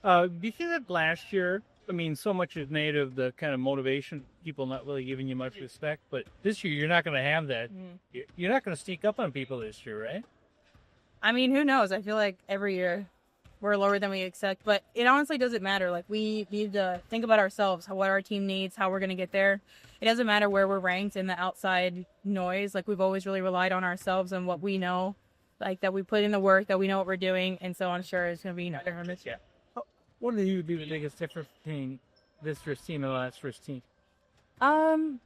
Do you think that last year, I mean, so much is made of the kind of motivation, people not really giving you much respect, but this year you're not going to have that. You're not going to sneak up on people this year, right? I mean, who knows? I feel like every year we're lower than we expect, but it honestly doesn't matter. Like, we need to think about ourselves, what our team needs, how we're going to get there. It doesn't matter where we're ranked in the outside noise. Like, we've always really relied on ourselves and what we know, like that we put in the work, that we know what we're doing, and so I'm sure it's going to be no different. Yeah. What do you be the biggest difference between this first team and the last first team? I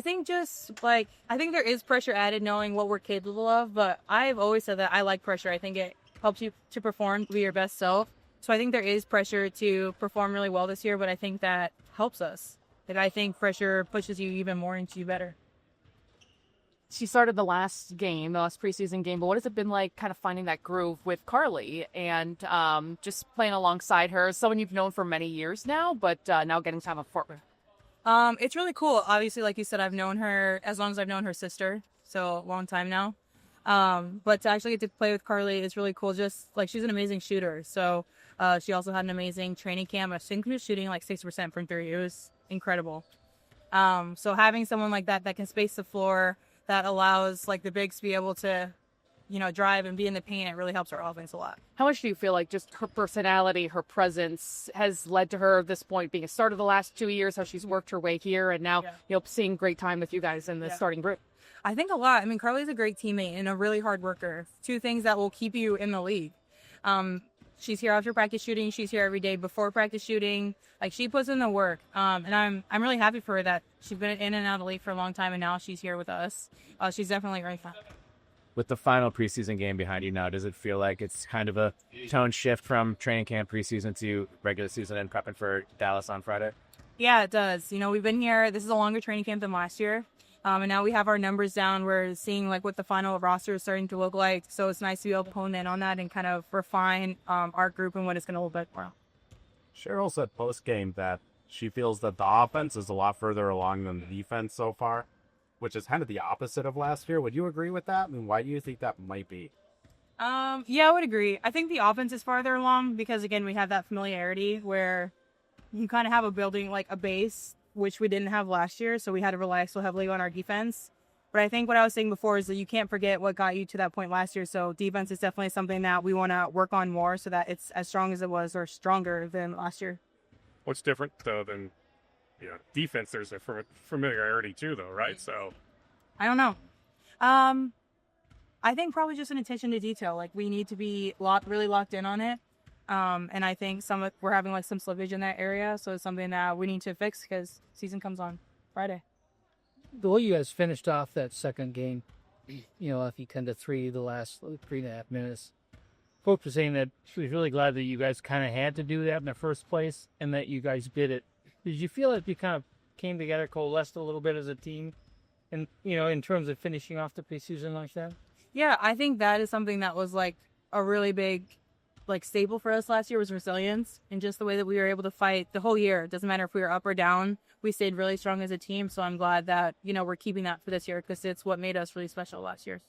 think I think there is pressure added knowing what we're capable of, but I've always said that I like pressure. I think it helps you to perform, to be your best self. So I think there is pressure to perform really well this year, but I think that helps us. Like, I think pressure pushes you even more into you better. She started the last preseason game, but what has it been like kind of finding that groove with Carly and just playing alongside her, someone you've known for many years now, but now getting to have a partner? It's really cool. Obviously, like you said, I've known her as long as I've known her sister, so a long time now. But to actually get to play with Carly is really cool. Just like, she's an amazing shooter. So she also had an amazing training camp. I think she was shooting like 60% from three. It was incredible. So having someone like that can space the floor, that allows like the bigs to be able to, drive and be in the paint, it really helps our offense a lot. How much do you feel like just her personality, her presence has led to her at this point being a starter the last 2 years, how she's worked her way here and now, seeing great time with you guys in the starting group? I think a lot. I mean, Carly's a great teammate and a really hard worker. Two things that will keep you in the league. She's here after practice shooting. She's here every day before practice shooting. Like, she puts in the work. And I'm really happy for her that she's been in and out of the league for a long time, and now she's here with us. She's definitely very fun. With the final preseason game behind you now, does it feel like it's kind of a tone shift from training camp preseason to regular season and prepping for Dallas on Friday? Yeah, it does. We've been here. This is a longer training camp than last year. And now we have our numbers down. We're seeing like what the final roster is starting to look like. So it's nice to be able to hone in on that and kind of refine our group and what it's going to look like more. Cheryl said post-game that she feels that the offense is a lot further along than the defense so far, which is kind of the opposite of last year. Would you agree with that? I mean, why do you think that might be? Yeah, I would agree. I think the offense is farther along because, again, we have that familiarity where you kind of have a building, like a base, which we didn't have last year, so we had to rely so heavily on our defense. But I think what I was saying before is that you can't forget what got you to that point last year, so defense is definitely something that we want to work on more so that it's as strong as it was or stronger than last year. What's different, though, than defense? There's a familiarity, too, though, right? So I don't know. I think probably just an attention to detail. Like, we need to be really locked in on it. And I think we're having like some slippage in that area, so it's something that we need to fix because season comes on Friday. The way you guys finished off that second game, if you 10-3 the last 3.5 minutes, folks were saying that she was really glad that you guys kind of had to do that in the first place and that you guys did it. Did you feel that you kind of came together, coalesced a little bit as a team, and in terms of finishing off the preseason like that? Yeah, I think that is something that was like a really big staple for us last year was resilience and just the way that we were able to fight the whole year. It doesn't matter if we were up or down. We stayed really strong as a team. So I'm glad that, we're keeping that for this year because it's what made us really special last year.